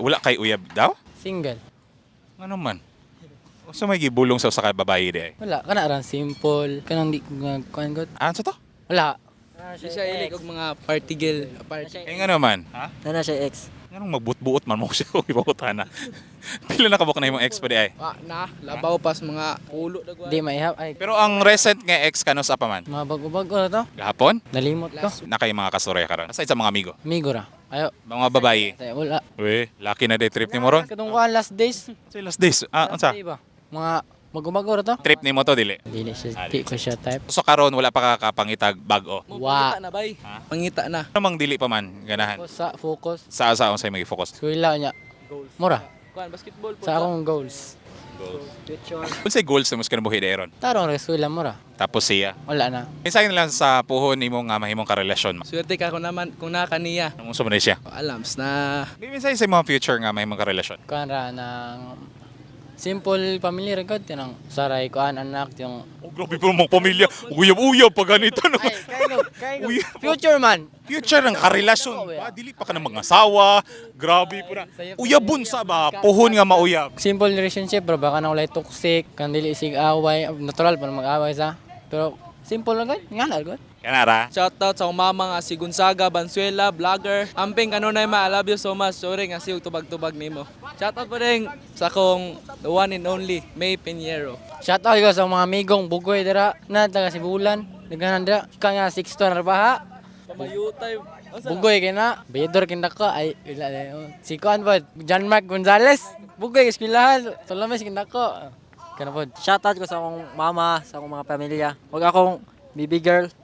Wala kay uyab daw? Single. Ano man? O sa may gibulong sa usa ka babae di ay. Wala, kana ran simple. Kanang di ko kuan god. Ano sa to? Wala. Di siya ilig og mga party girl. Eh nga naman. Ha? Nana siya ex. Anong magbut-buot man mo siya kung ibabutan na. Pila na kabok na imong ex pa di ay. Na, labaw pas mga ulo dagwa. Di maihap ay Pero ang recent nga ex kano sa pa man? mga bago-bago na to. Gahapon? Nalimot ko. Nakay mga kastorya karon. Aside sa mga amigo. Amigo ra. Ayo. Mga babae. Tay wala. Uy, lucky na day trip ni mo ron. Katong kuan last days. Sa last days. Ah, unsa? Day ba? Mga bago-bago ra to. Trip ni mo to dili. Dili siya, di ko siya type. So karon wala pa kakapangitag bag-o. Wa. Pangita na bay. Pangita na. Ano mang dili pa man ganahan? Focus. Sa unsay magi-focus? Kuila niya. Mura. Kuan basketball po. Sa akong goals. Unsay goals na mo sa kinabuhi dayon? Tarong ra eskwela mura. Tapos siya. Wala na. Minsan lang sa puhon nimo nga mahimong karelasyon. Swerte ka kung naman kung naka niya. Anong sa man siya? Alams na Minsan sa mga future nga mahimong karelasyon. Kuan ra ng simple family ra gud tinang saray kuan anak yung Oh, grabe po mga pamilya. Uyab-uyab pa ganito. No? kayo future man. Future ng karelasyon. Pa, dili pa ka ng mga asawa. Grabe po na. Uyabon sa ba? Puhon nga mauyab. Simple relationship bro baka na walay toxic kan dili sig away natural pa na mag-away sa pero simple lang gud ngana gud. Kanara. shoutout sa akong mama nga si Gonzaga Bansuela, vlogger. Amping kanunay ma, I love you so much. Sorry nga si tubag-tubag nimo. Shoutout pa rin sa akong the one and only May Pinheiro. Shout out ko sa mga amigong bugoy dira na taga Sibulan. Naghanan dira ka nga 6 ton ra baha. Pamayutay. Bugoy kay na bayador kinda ko ay si kuan pod John Mark Gonzales. Bugoy kay eskwelahan. Tulames kinda ko. Kana pod. Shoutout ko sa akong mama, sa akong mga pamilya. Huwag akong baby girl.